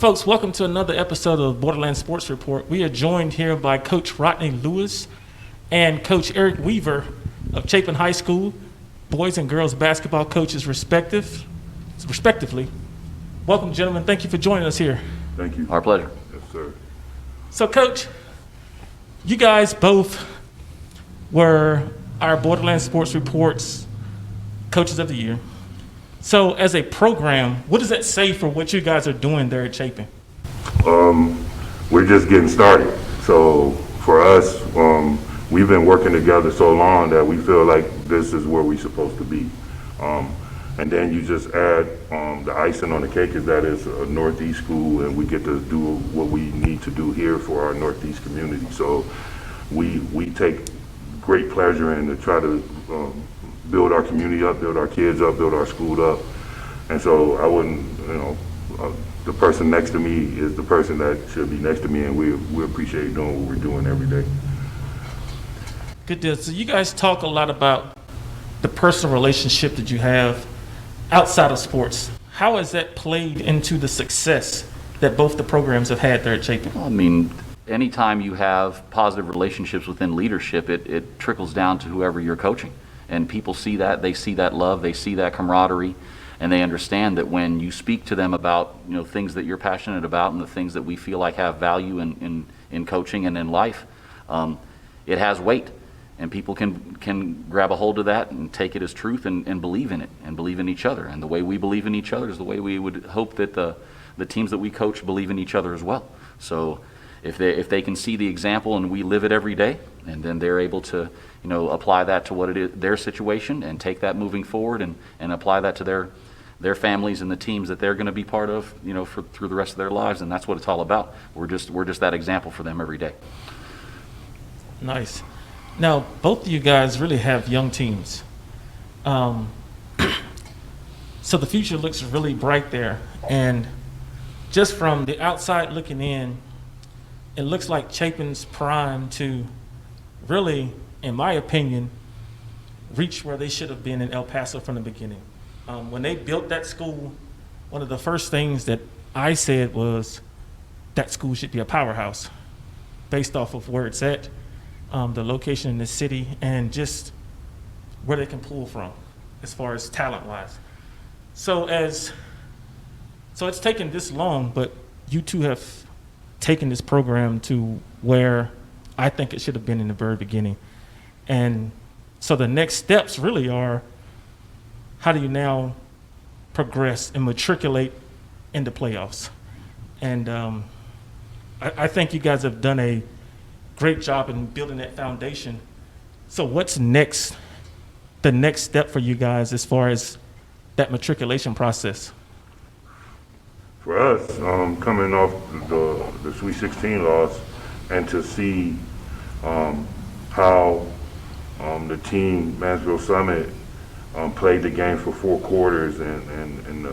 folks, welcome to another episode of Borderland Sports Report. We are joined here by Coach Rodney Lewis and Coach Eric Weaver of Chapin High School, boys and girls basketball coaches respectively. Welcome, gentlemen. Thank you for joining us here. Thank you. Our pleasure. Yes, sir. So, Coach, you guys both were our Borderland Sports Report's Coaches of the Year. So, as a program, what does that say for what you guys are doing there at Chapin? We're just getting started. So, for us, we've been working together so long that we feel like this is where we're supposed to be. And then you just add the icing on the cake is that it's a Northeast school, and we get to do what we need to do here for our Northeast community. So, we take great pleasure in to try to build our community up, build our kids up, build our school up. And so I wouldn't, the person next to me is the person that should be next to me, and we appreciate doing what we're doing every day. Good deal. So you guys talk a lot about the personal relationship that you have outside of sports. How has that played into the success that both the programs have had there at Chapin? I mean, anytime you have positive relationships within leadership, it trickles down to whoever you're coaching. And people see that, they see that love, they see that camaraderie, and they understand that when you speak to them about things that you're passionate about and the things that we feel like have value in coaching and in life, it has weight. And people can grab a hold of that and take it as truth and believe in it and believe in each other. And the way we believe in each other is the way we would hope that the teams that we coach believe in each other as well. So if they can see the example and we live it every day, and then they're able to apply that to what it is, their situation, and take that moving forward and apply that to their families and the teams that they're going to be part of through the rest of their lives, and that's what it's all about. We're just that example for them every day. Nice. Now, both of you guys really have young teams. So the future looks really bright there. And just from the outside looking in, it looks like Chapin's primed to really, in my opinion, reach where they should have been in El Paso from the beginning. When they built that school, one of the first things that I said was that school should be a powerhouse based off of where it's at, the location in the city, and just where they can pull from as far as talent-wise. So it's taken this long, but you two have taken this program to where I think it should have been in the very beginning. And so the next steps really are, how do you now progress and matriculate into playoffs? And I think you guys have done a great job in building that foundation. So what's next, the next step for you guys as far as that matriculation process? For us, coming off the Sweet 16 loss, and to see how the team, Mansville Summit, played the game for 4 quarters, and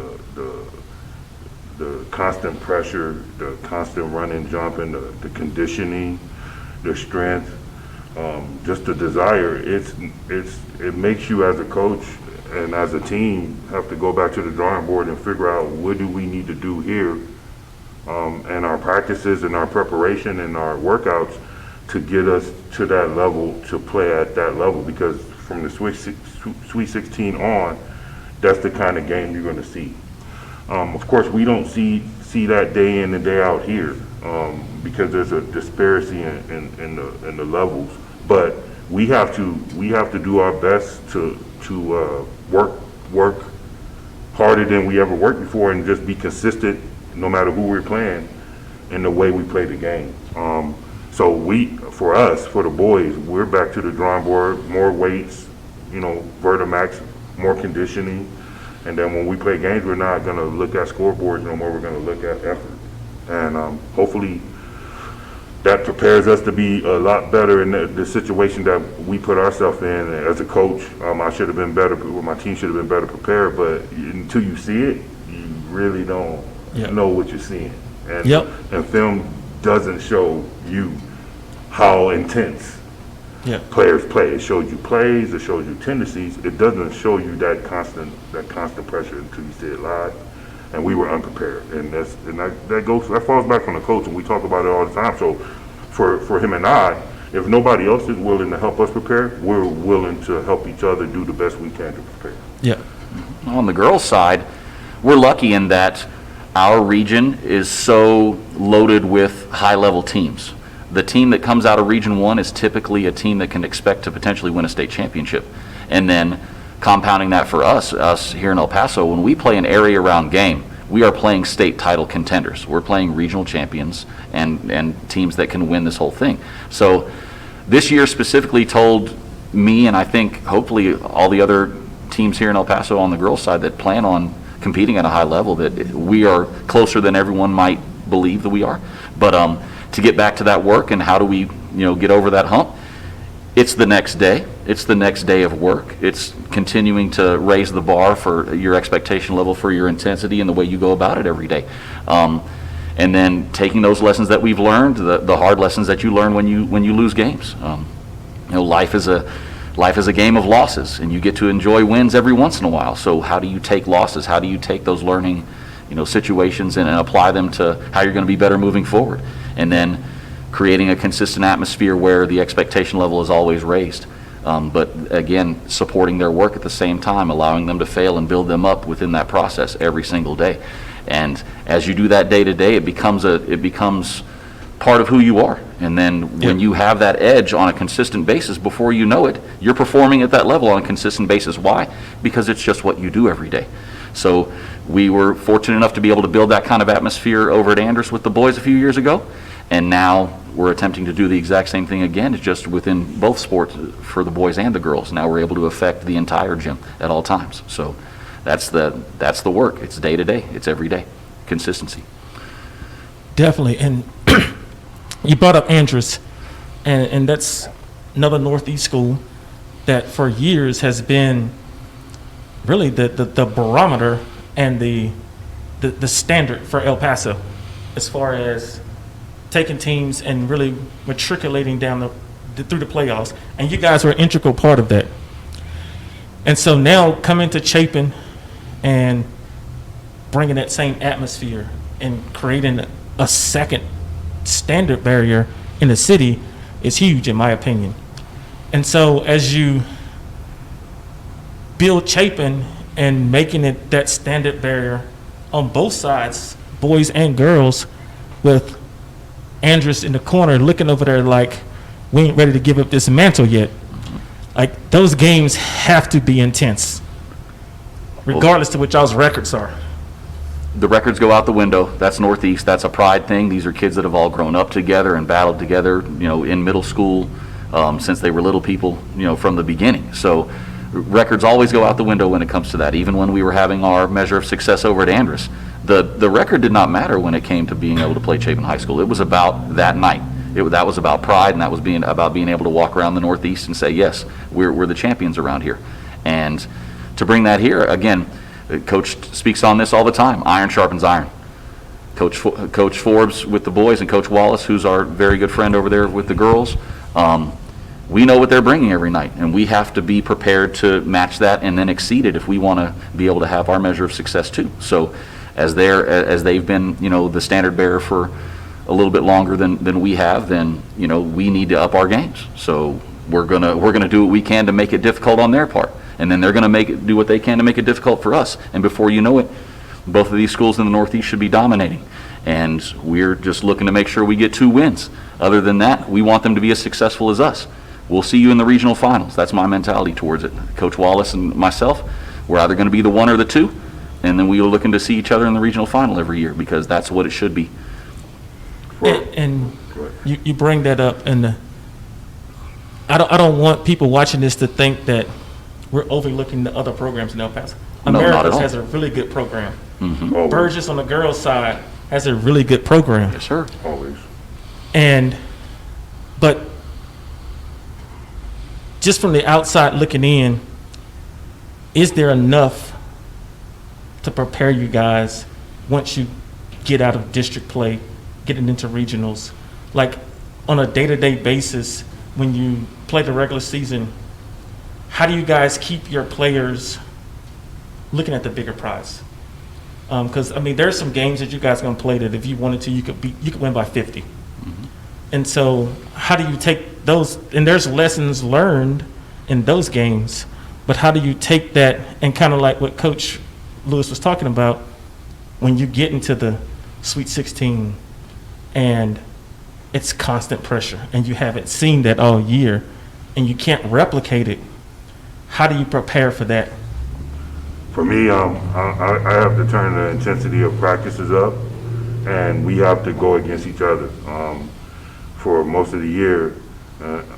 the constant pressure, the constant running, jumping, the conditioning, the strength, just the desire. It makes you as a coach and as a team have to go back to the drawing board and figure out what do we need to do here, and our practices and our preparation and our workouts to get us to that level, to play at that level. Because from the Sweet 16 on, that's the kind of game you're going to see. Of course, we don't see that day in and day out here, because there's a disparity in the levels. But we have to do our best to work harder than we ever worked before, and just be consistent no matter who we're playing in the way we play the game. So for us, for the boys, we're back to the drawing board, more weights, Vertimax, more conditioning. And then when we play games, we're not going to look at scoreboards no more. We're going to look at effort. And hopefully that prepares us to be a lot better in the situation that we put ourselves in. As a coach, I should have been better, my team should have been better prepared, but until you see it, you really don't know what you're seeing. And film doesn't show you how intense players play. It shows you plays, it shows you tendencies. It doesn't show you that constant pressure until you see it live. and we were unprepared. And that falls back on the coach, and we talk about it all the time. So for him and I, if nobody else is willing to help us prepare, we're willing to help each other do the best we can to prepare. Yeah. On the girls' side, we're lucky in that our region is so loaded with high-level teams. The team that comes out of Region 1 is typically a team that can expect to potentially win a state championship. And then compounding that for us here in El Paso, when we play an area-round game, we are playing state title contenders. We're playing regional champions and teams that can win this whole thing. So this year specifically told me, and I think hopefully all the other teams here in El Paso on the girls' side that plan on competing at a high level, that we are closer than everyone might believe that we are. But to get back to that work and how do we get over that hump, it's the next day. It's the next day of work. It's continuing to raise the bar for your expectation level, for your intensity and the way you go about it every day. And then taking those lessons that we've learned, the hard lessons that you learn when you lose games. Life is a game of losses, and you get to enjoy wins every once in a while. So how do you take losses? How do you take those learning situations and apply them to how you're going to be better moving forward? And then creating a consistent atmosphere where the expectation level is always raised. But again, supporting their work at the same time, allowing them to fail and build them up within that process every single day. And as you do that day to day, it becomes part of who you are. And then when you have that edge on a consistent basis, before you know it, you're performing at that level on a consistent basis. Why? Because it's just what you do every day. So we were fortunate enough to be able to build that kind of atmosphere over at Andrus with the boys a few years ago. And now we're attempting to do the exact same thing again. It's just within both sports for the boys and the girls. Now we're able to affect the entire gym at all times. So that's the work. It's day to day. It's every day. Consistency. Definitely. And you brought up Andrus, and that's another Northeast school that for years has been really the barometer and the standard for El Paso as far as taking teams and really matriculating down through the playoffs. And you guys were an integral part of that. And so now coming to Chapin and bringing that same atmosphere and creating a second standard barrier in the city is huge, in my opinion. And so as you build Chapin and making it that standard barrier on both sides, boys and girls, with Andrus in the corner looking over there like, we ain't ready to give up this mantle yet. Like, those games have to be intense, regardless to what y'all's records are. The records go out the window. That's Northeast. That's a pride thing. These are kids that have all grown up together and battled together, in middle school since they were little people, from the beginning. So records always go out the window when it comes to that. Even when we were having our measure of success over at Andrus, the record did not matter when it came to being able to play Chapin High School. It was about that night. That was about pride, and that was about being able to walk around the Northeast and say, yes, we're the champions around here. And to bring that here, again, Coach speaks on this all the time. Iron sharpens iron. Coach Forbes with the boys and Coach Wallace, who's our very good friend over there with the girls, we know what they're bringing every night, and we have to be prepared to match that and then exceed it if we want to be able to have our measure of success too. So as they've been, the standard bearer for a little bit longer than we have, then we need to up our games. So we're gonna do what we can to make it difficult on their part, and then they're gonna do what they can to make it difficult for us. And before you know it, both of these schools in the Northeast should be dominating, and we're just looking to make sure we get 2 wins. Other than that, we want them to be as successful as us. We'll see you in the regional finals. That's my mentality towards it. Coach Wallace and myself, we're either going to be the 1 or the 2, and then we are looking to see each other in the regional final every year, because that's what it should be. And you bring that up, and I don't want people watching this to think that we're overlooking the other programs in El Paso. No, not at Americas all. has a really good program. Mm-hmm. Burgess on the girls' side has a really good program. Yes, sir. Always. But just from the outside looking in, is there enough to prepare you guys once you get out of district play, getting into regionals? Like, on a day-to-day basis, when you play the regular season, how do you guys keep your players looking at the bigger prize? Because I mean, there's some games that you guys are going to play that if you wanted to, you could win by 50. And so, how do you take those? And there's lessons learned in those games, but how do you take that and kind of like what Coach Lewis was talking about, when you get into the Sweet 16 and it's constant pressure and you haven't seen that all year and you can't replicate it, how do you prepare for that? For me, I have to turn the intensity of practices up, and we have to go against each other. For most of the year,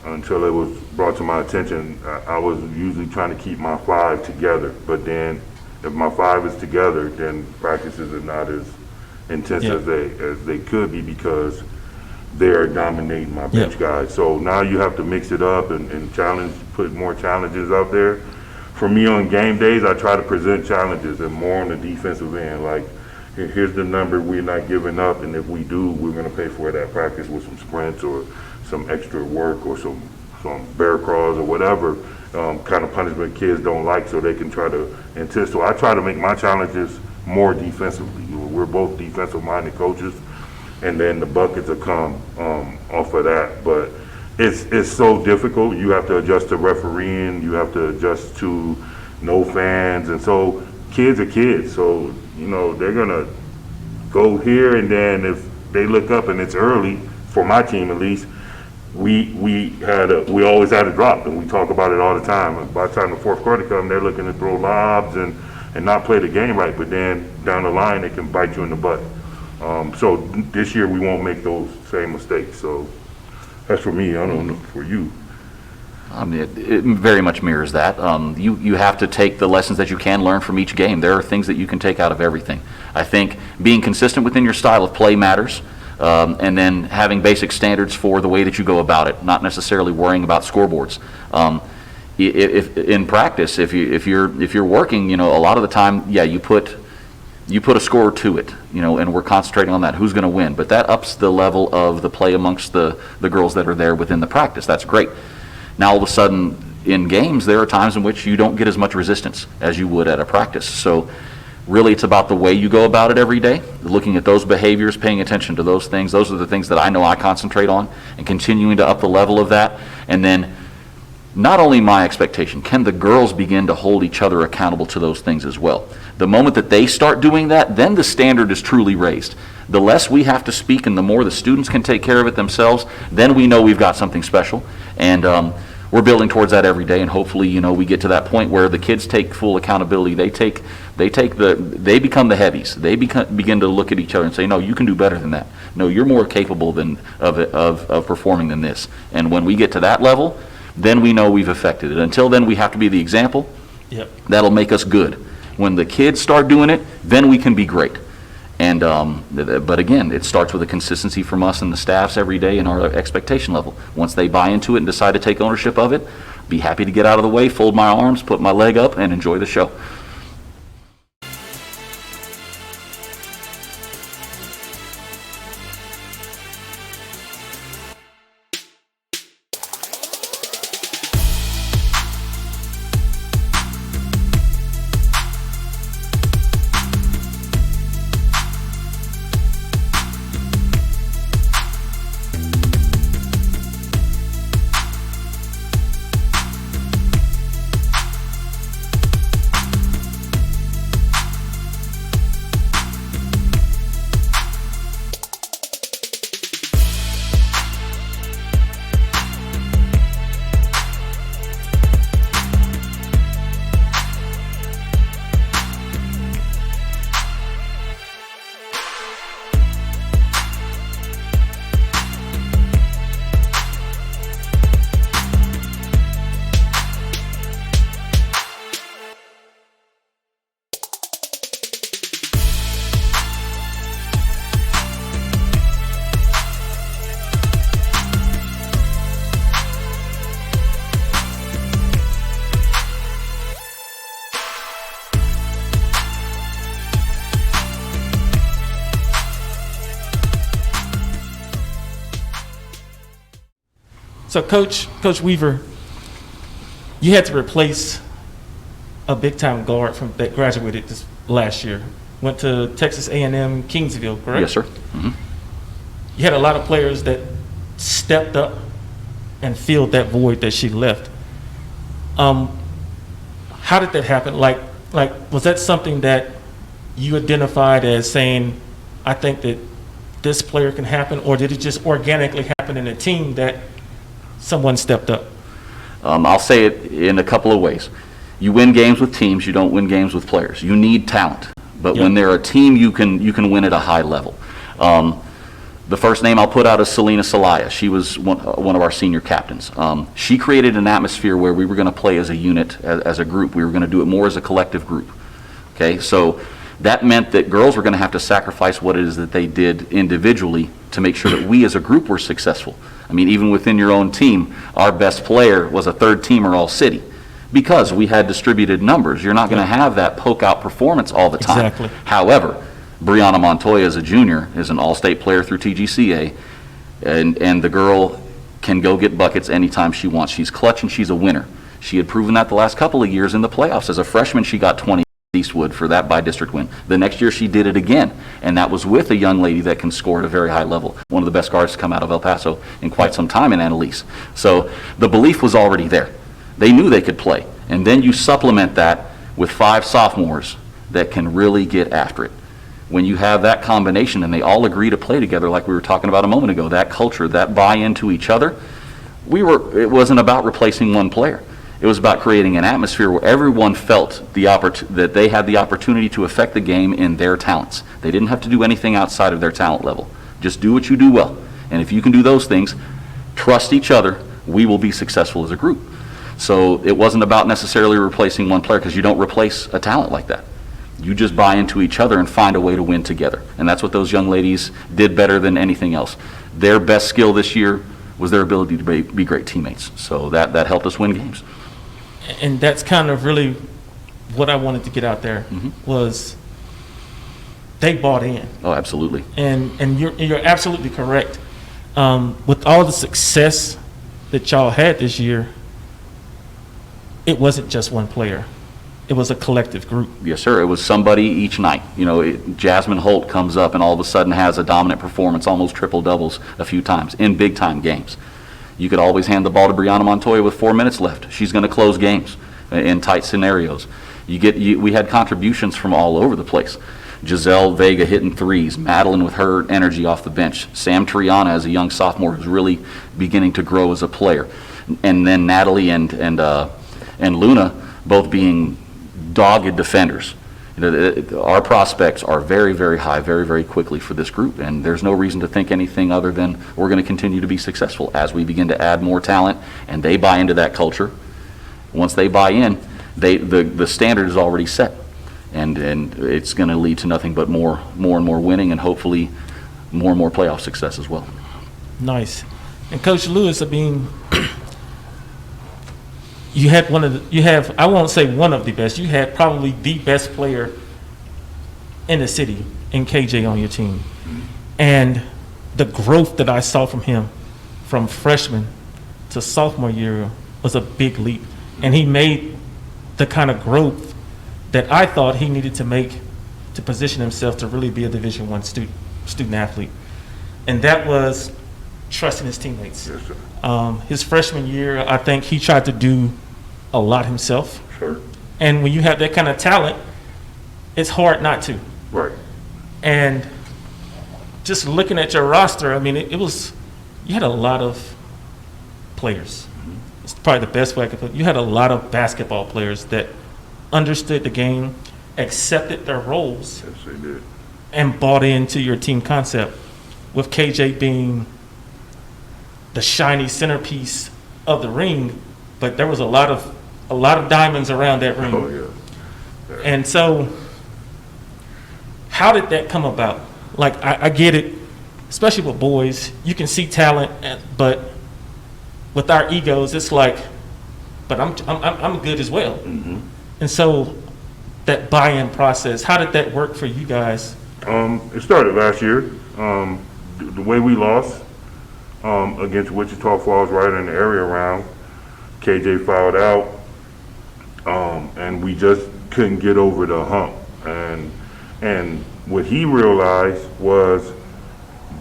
until it was brought to my attention, I was usually trying to keep my five together. But then, if my five is together, then practices are not as intense as they could be, because they're dominating my bench guys. So now you have to mix it up and challenge, put more challenges out there. For me, on game days, I try to present challenges and more on the defensive end. Like, here's the number we're not giving up, and if we do, we're going to pay for it at practice with some sprints or some extra work or some bear crawls or whatever kind of punishment kids don't like, so they can try to insist. So I try to make my challenges more defensively. We're both defensive-minded coaches, and then the buckets will come off of that. But it's so difficult. You have to adjust to refereeing. You have to adjust to no fans, and so kids are kids. So they're gonna go here, and then if they look up and it's early, for my team at least, we always had a drop, and we talk about it all the time. And by the time the fourth quarter comes, they're looking to throw lobs and not play the game right, but then down the line they can bite you in the butt. So this year we won't make those same mistakes. So that's for me. I don't know for you. It very much mirrors that. You have to take the lessons that you can learn from each game. There are things that you can take out of everything. I think being consistent within your style of play matters, and then having basic standards for the way that you go about it, not necessarily worrying about scoreboards. If in practice, if you're working, a lot of the time, you put a score to it, and we're concentrating on that. Who's going to win? But that ups the level of the play amongst the girls that are there within the practice. That's great. Now, all of a sudden, in games, there are times in which you don't get as much resistance as you would at a practice. So really, it's about the way you go about it every day, looking at those behaviors, paying attention to those things. Those are the things that I know I concentrate on, and continuing to up the level of that. And then not only my expectation, can the girls begin to hold each other accountable to those things as well? The moment that they start doing that, then the standard is truly raised. The less we have to speak and the more the students can take care of it themselves, then we know we've got something special. And we're building towards that every day, and hopefully, we get to that point where the kids take full accountability. They become the heavies. They begin to look at each other and say, no, you can do better than that. No, you're more capable of performing than this. And when we get to that level, then we know we've affected it. Until then, we have to be the example. Yep. That'll make us good. When the kids start doing it, then we can be great. And but again, it starts with a consistency from us and the staffs every day and our expectation level. Once they buy into it and decide to take ownership of it, be happy to get out of the way, fold my arms, put my leg up, and enjoy the show. So, Coach Weaver, you had to replace a big-time guard that graduated this last year, went to Texas A&M Kingsville, correct? Yes, sir. You had a lot of players that stepped up and filled that void that she left. How did that happen? Like, was that something that you identified as saying, I think that this player can happen, or did it just organically happen in a team that someone stepped up? I'll say it in a couple of ways. You win games with teams, you don't win games with players. You need talent, but Yep. when they're a team, you can win at a high level. The first name I'll put out is Selena Salaya. She was one of our senior captains. She created an atmosphere where we were going to play as a unit, as a group. We were going to do it more as a collective group. Okay, so that meant that girls were going to have to sacrifice what it is that they did individually to make sure that we as a group were successful. I mean, even within your own team, our best player was a third teamer all city because we had distributed numbers. You're not going to have that poke out performance all the time. Exactly. However, Brianna Montoya as a junior is an all-state player through TGCA, and the girl can go get buckets anytime she wants. She's clutch and she's a winner. She had proven that the last couple of years in the playoffs. As a freshman, she got 20 Eastwood for that by-district win. The next year, she did it again, and that was with a young lady that can score at a very high level. One of the best guards to come out of El Paso in quite some time in Annalise. So the belief was already there. They knew they could play, and then you supplement that with 5 sophomores that can really get after it. When you have that combination and they all agree to play together, like we were talking about a moment ago, that culture, that buy-in to each other, it wasn't about replacing one player. It was about creating an atmosphere where everyone felt that they had the opportunity to affect the game in their talents. They didn't have to do anything outside of their talent level. Just do what you do well. And if you can do those things, trust each other, we will be successful as a group. So it wasn't about necessarily replacing one player, because you don't replace a talent like that. You just buy into each other and find a way to win together. And that's what those young ladies did better than anything else. Their best skill this year was their ability to be great teammates. So that helped us win games. And that's kind of really what I wanted to get out there was they bought in. Oh, absolutely. And you're absolutely correct. With all the success that y'all had this year, it wasn't just one player. It was a collective group. Yes, sir. It was somebody each night. You know, Jasmine Holt comes up and all of a sudden has a dominant performance, almost triple doubles a few times in big time games. You could always hand the ball to Brianna Montoya with 4 minutes left. She's going to close games in tight scenarios. We had contributions from all over the place. Giselle Vega hitting threes, Madeline with her energy off the bench, Sam Triana as a young sophomore who's really beginning to grow as a player, and then Natalie and Luna both being dogged defenders. Our prospects are very, very high, very, very quickly for this group, and there's no reason to think anything other than we're going to continue to be successful as we begin to add more talent, and they buy into that culture. Once they buy in, the standard is already set, and it's going to lead to nothing but more and more winning, and hopefully more and more playoff success as well. Nice. And Coach Lewis, I mean, I won't say one of the best, you had probably the best player in the city in KJ on your team. And the growth that I saw from him from freshman to sophomore year was a big leap. And he made the kind of growth that I thought he needed to make to position himself to really be a Division I student athlete. And that was trusting his teammates. Yes, sir. His freshman year, I think he tried to do a lot himself. Sure. And when you have that kind of talent, it's hard not to. Right. And just looking at your roster, I mean, you had a lot of players. It's probably the best way I could put it. You had a lot of basketball players that understood the game, accepted their roles, Yes, they did. and bought into your team concept, with KJ being the shiny centerpiece of the ring, but there was a lot of diamonds around that ring. Oh, yeah. And so how did that come about? Like, I get it, especially with boys, you can see talent, but with our egos, it's like, but I'm good as well. And so that buy-in process, how did that work for you guys? It started last year. The way we lost against Wichita Falls right in the area round, KJ fouled out, and we just couldn't get over the hump. And And what he realized was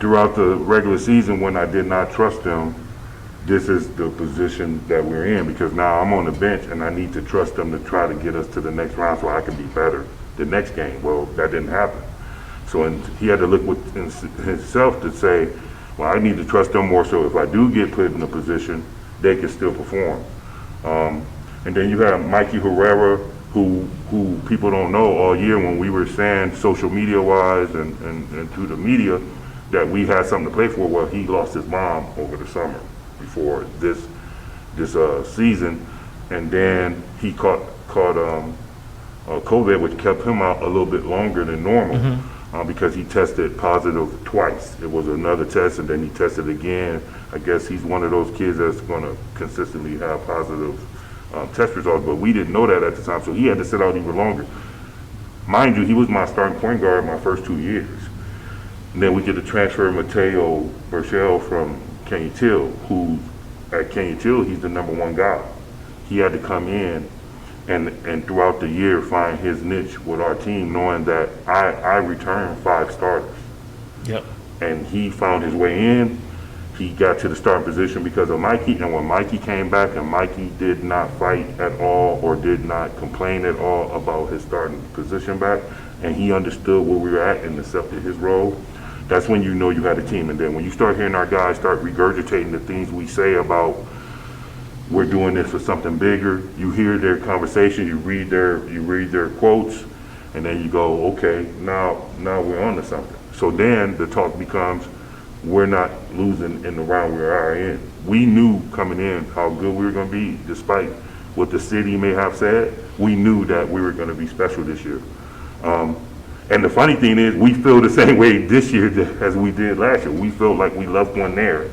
throughout the regular season when I did not trust him, this is the position that we're in, because now I'm on the bench and I need to trust them to try to get us to the next round so I can be better the next game. Well, that didn't happen. So he had to look within himself to say, well, I need to trust them more so if I do get put in a position, they can still perform. And then you have Mikey Herrera, who people don't know all year when we were saying social media wise and to the media that we had something to play for. Well, he lost his mom over the summer before this season, and then he caught COVID, which kept him out a little bit longer than normal. Because he tested positive twice. It was another test, and then he tested again. I guess he's one of those kids that's going to consistently have positive test results, but we didn't know that at the time, so he had to sit out even longer. Mind you, he was my starting point guard my first 2 years. And then we get to transfer Mateo Burchell from Kenny Till, who at Kenny Till, he's the #1 guy. He had to come in and throughout the year find his niche with our team, knowing that I returned 5 starters. Yep. And he found his way in. He got to the starting position because of Mikey, and when Mikey came back, and Mikey did not fight at all or did not complain at all about his starting position back, and he understood where we were at and accepted his role, that's when you know you had a team. And then when you start hearing our guys start regurgitating the things we say about we're doing this for something bigger, you hear their conversation, you read their quotes, and then you go, okay, now we're on to something. So then the talk becomes, we're not losing in the round we are in. We knew coming in how good we were going to be, despite what the city may have said. We knew that we were going to be special this year. And the funny thing is, we feel the same way this year as we did last year. We felt like we left one there,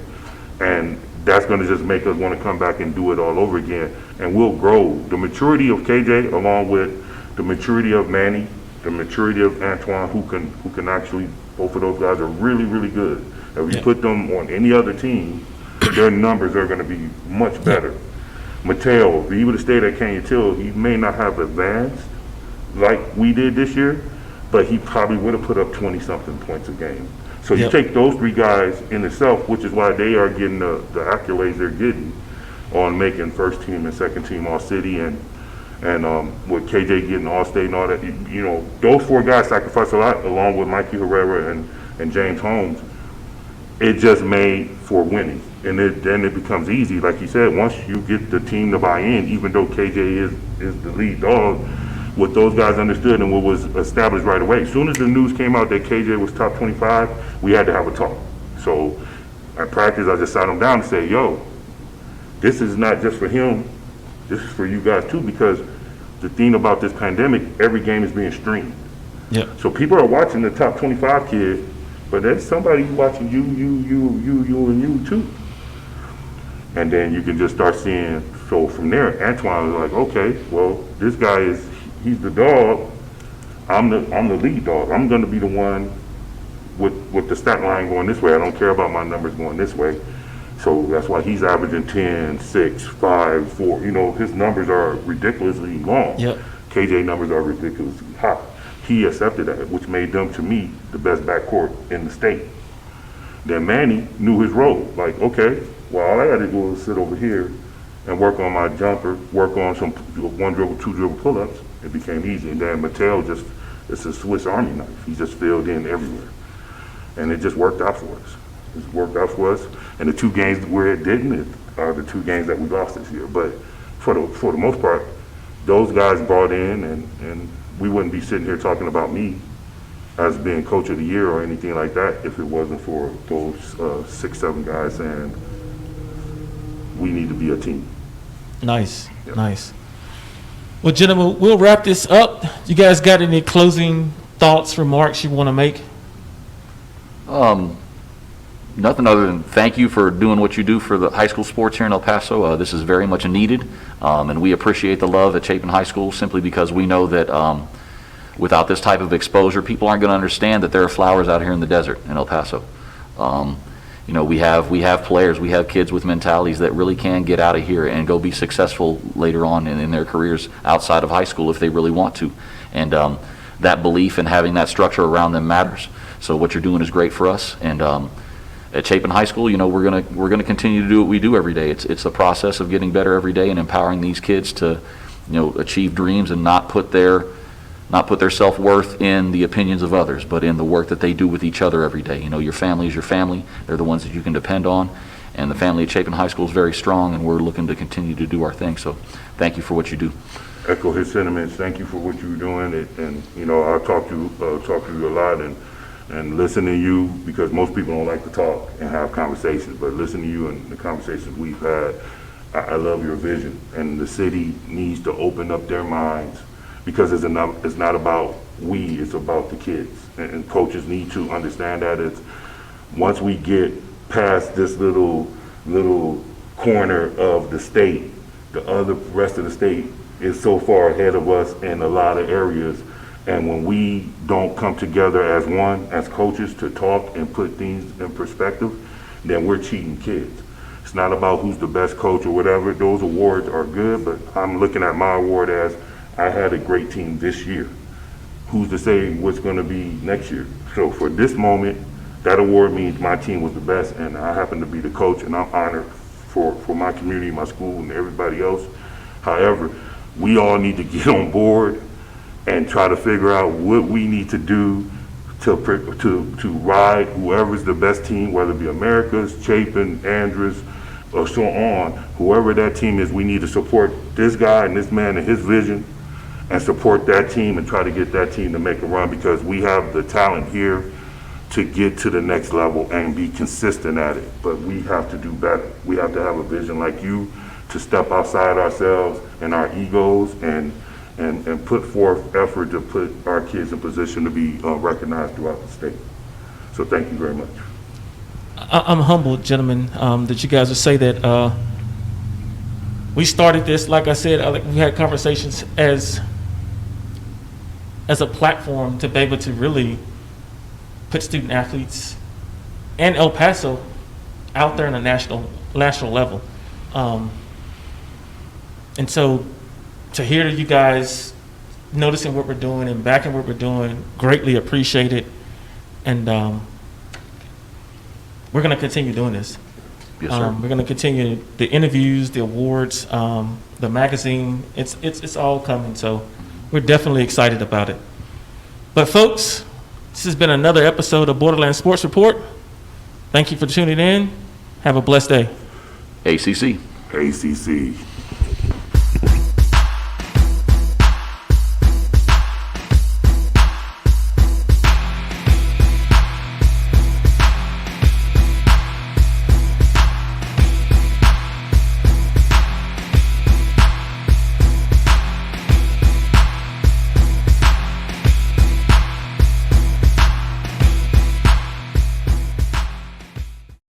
and that's going to just make us want to come back and do it all over again. And we'll grow. The maturity of KJ, along with the maturity of Manny, the maturity of Antoine, who can actually, both of those guys are really, really good. If you put them on any other team, their numbers are going to be much better. Mateo, if he would have stayed at Canyon Till, he may not have advanced like we did this year, but he probably would have put up 20-something points a game. So you take those 3 guys in itself, which is why they are getting the accolades they're getting on making first team and second team All City, and with KJ getting All State and all that. You know, those 4 guys sacrificed a lot, along with Mikey Herrera and James Holmes. It just made for winning, and then it becomes easy. Like you said, once you get the team to buy in, even though KJ is the lead dog, what those guys understood and what was established right away. As soon as the news came out that KJ was top 25, we had to have a talk. So at practice, I just sat him down and said, yo, this is not just for him, this is for you guys too, because the thing about this pandemic, every game is being streamed. Yeah. So people are watching the top 25 kid, but there's somebody watching you, and you too. And then you can just start seeing, so from there, Antoine was like, okay, well, this guy he's the dog, I'm the lead dog. I'm gonna be the one with the stat line going this way. I don't care about my numbers going this way. So that's why he's averaging 10, 6, 5, 4. You know, his numbers are ridiculously long. Yep. KJ numbers are ridiculously high. He accepted that, which made them, to me, the best backcourt in the state. Then Manny knew his role. Like, okay, well, all I got to do is sit over here and work on my jumper, work on some 1 dribble, 2 dribble pull-ups. It became easy. And then Mateo it's a Swiss Army knife. He just filled in everywhere. And it just worked out for us. It worked out for us. And the 2 games where it didn't are the 2 games that we lost this year. But for the most part, those guys brought in, and we wouldn't be sitting here talking about me as being coach of the year or anything like that if it wasn't for those 6, 7 guys saying we need to be a team. Nice. Nice. Well, gentlemen, we'll wrap this up. You guys got any closing thoughts, remarks you want to make? Nothing other than thank you for doing what you do for the high school sports here in El Paso. This is very much needed, and we appreciate the love at Chapin High School simply because we know that without this type of exposure, people aren't going to understand that there are flowers out here in the desert in El Paso. You know, we have players, we have kids with mentalities that really can get out of here and go be successful later on in their careers outside of high school if they really want to. And that belief and having that structure around them matters. So what you're doing is great for us. And at Chapin High School, you know, we're gonna continue to do what we do every day. It's a process of getting better every day and empowering these kids to, you know, achieve dreams and not put their self-worth in the opinions of others, but in the work that they do with each other every day. You know, your family is your family. They're the ones that you can depend on. And the family at Chapin High School is very strong, and we're looking to continue to do our thing. So thank you for what you do. Echo his sentiments. Thank you for what you're doing. And you know, I'll talk to you a lot and listen to you, because most people don't like to talk and have conversations, but listen to you and the conversations we've had. I love your vision, and the city needs to open up their minds, because it's not about we, it's about the kids. And coaches need to understand that. It's once we get past this little corner of the state, the rest of the state is so far ahead of us in a lot of areas. And when we don't come together as one, as coaches, to talk and put things in perspective, then we're cheating kids. It's not about who's the best coach or whatever. Those awards are good, but I'm looking at my award as I had a great team this year. Who's to say what's going to be next year? So for this moment, that award means my team was the best, and I happen to be the coach, and I'm honored for my community, my school, and everybody else. However, we all need to get on board and try to figure out what we need to do to ride whoever's the best team, whether it be America's, Chapin, Andrews, or so on. Whoever that team is, we need to support this guy and this man and his vision, and support that team and try to get that team to make a run, because we have the talent here to get to the next level and be consistent at it. But we have to do better. We have to have a vision like you, to step outside ourselves and our egos and put forth effort to put our kids in position to be recognized throughout the state. So thank you very much. I'm humbled, gentlemen, that you guys would say that. We started this, like I said, we had conversations as a platform to be able to really put student athletes and El Paso out there on a national level. And so to hear you guys noticing what we're doing and backing what we're doing, greatly appreciate it. And we're going to continue doing this. Yes, sir. We're going to continue the interviews, the awards, the magazine. It's all coming. So we're definitely excited about it. But folks, this has been another episode of Borderland Sports Report. Thank you for tuning in. Have a blessed day. ACC. ACC.